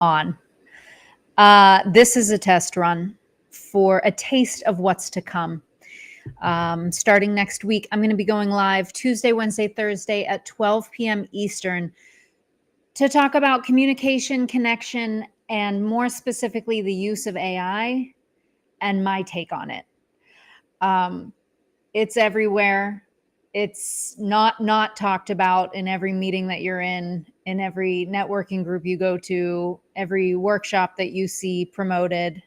on. This is a test run for a taste of what's to come. Starting next week, I'm going to be going live Tuesday, Wednesday, Thursday at 12 p.m. Eastern to talk about communication, connection, and more specifically, the use of AI and my take on it. It's everywhere. It's not talked about in every meeting that you're in every networking group you go to, every workshop that you see promoted.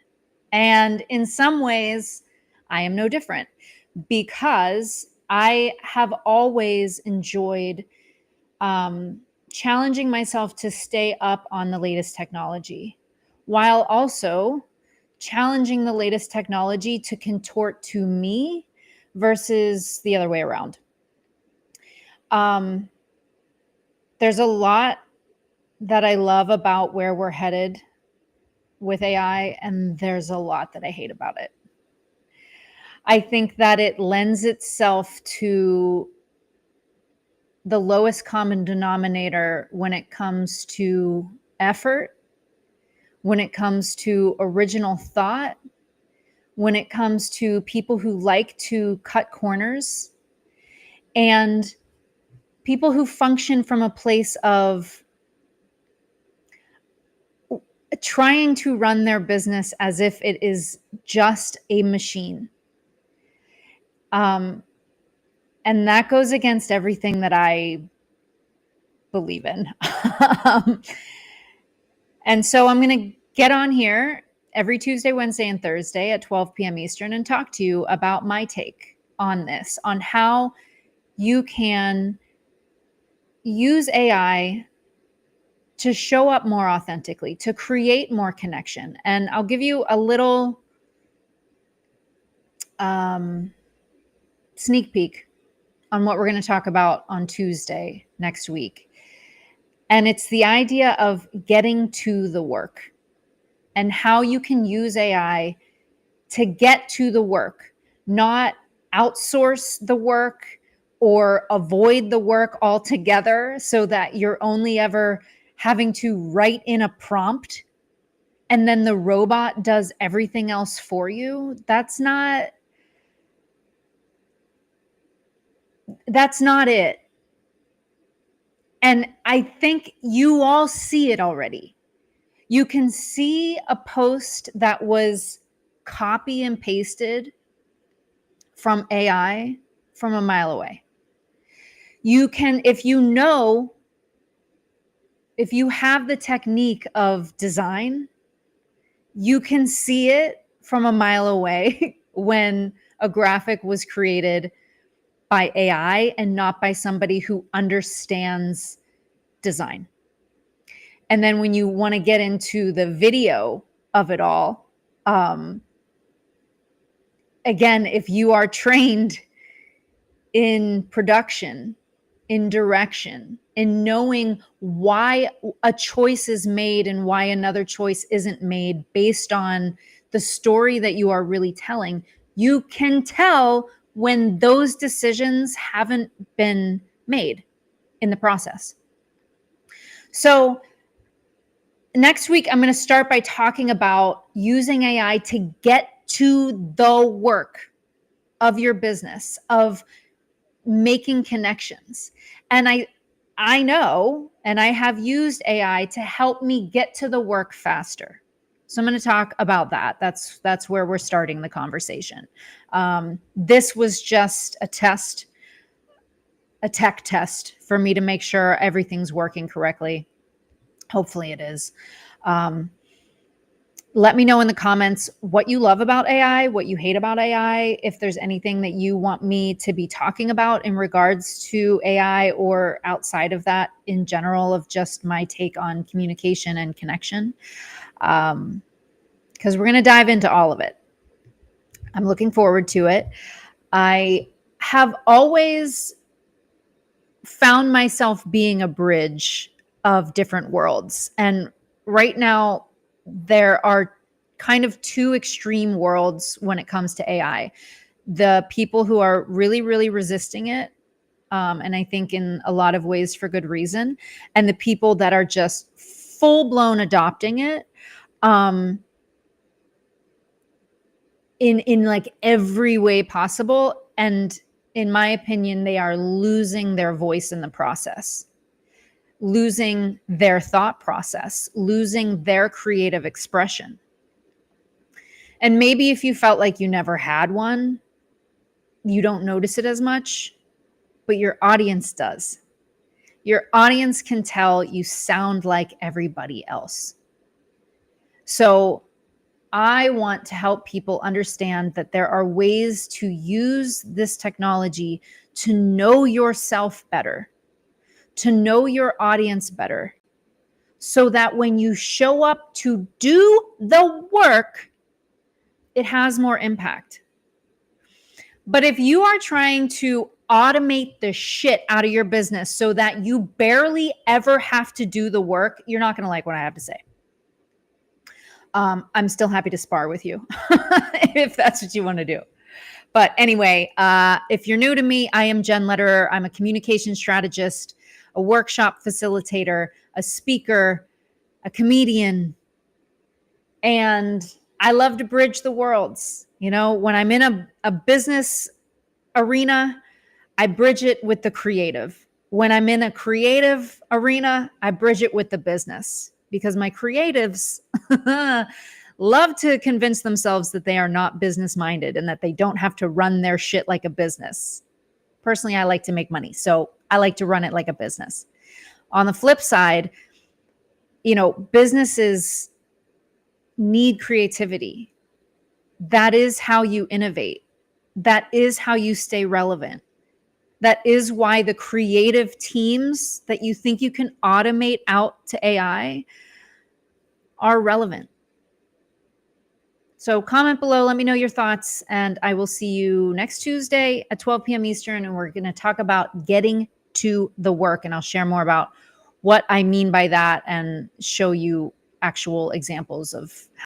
And in some ways, I am no different because I have always enjoyed challenging myself to stay up on the latest technology, while also challenging the latest technology to contort to me versus the other way around. There's a lot that I love about where we're headed with AI, and there's a lot that I hate about it. I think that it lends itself to the lowest common denominator when it comes to effort, when it comes to original thought, when it comes to people who like to cut corners, and people who function from a place of trying to run their business as if it is just a machine. And that goes against everything that I believe in. And so I'm going to get on here every Tuesday, Wednesday, and Thursday at 12 p.m. Eastern and talk to you about my take on this, on how you can use AI to show up more authentically, to create more connection. And I'll give you a little sneak peek on what we're going to talk about on Tuesday next week. And it's the idea of getting to the work and how you can use AI to get to the work, not outsource the work or avoid the work altogether so that you're only ever having to write in a prompt and then the robot does everything else for you. That's not it. And I think you all see it already. You can see a post that was copy and pasted from AI from a mile away. You can, if you have the technique of design, you can see it from a mile away when a graphic was created by AI and not by somebody who understands design. And then when you want to get into the video of it all, again, if you are trained in production, in direction, in knowing why a choice is made and why another choice isn't made based on the story that you are really telling, you can tell when those decisions haven't been made in the process. So next week, I'm going to start by talking about using AI to get to the work of your business, of making connections. And I know, and I have used AI to help me get to the work faster. So I'm going to talk about that. That's where we're starting the conversation. This was just a test, a tech test for me to make sure everything's working correctly. Hopefully it is. Let me know in the comments what you love about AI, what you hate about AI, if there's anything that you want me to be talking about in regards to AI or outside of that in general of just my take on communication and connection. Because we're going to dive into all of it. I'm looking forward to it. I have always found myself being a bridge of different worlds. And right now, there are kind of two extreme worlds when it comes to AI. The people who are really, really resisting it, and I think in a lot of ways for good reason, and the people that are just full blown adopting it in like every way possible. And in my opinion, they are losing their voice in the process, losing their thought process, losing their creative expression. And maybe if you felt like you never had one, you don't notice it as much, but your audience does. Your audience can tell you sound like everybody else. So I want to help people understand that there are ways to use this technology to know yourself better, to know your audience better, so that when you show up to do the work, it has more impact. But if you are trying to automate the shit out of your business so that you barely ever have to do the work, you're not going to like what I have to say. I'm still happy to spar with you if that's what you want to do. But anyway, if you're new to me, I am Jen Lederer. I'm a communication strategist, a workshop facilitator, a speaker, a comedian, and I love to bridge the worlds. You know, when I'm in a business arena, I bridge it with the creative. When I'm in a creative arena, I bridge it with the business, because my creatives love to convince themselves that they are not business minded and that they don't have to run their shit like a business. Personally, I like to make money, so I like to run it like a business. On the flip side, you know, businesses need creativity. That is how you innovate. That is how you stay relevant. That is why the creative teams that you think you can automate out to AI are relevant. So comment below, let me know your thoughts, and I will see you next Tuesday at 12 p.m. Eastern, and we're going to talk about getting to the work, and I'll share more about what I mean by that and show you actual examples of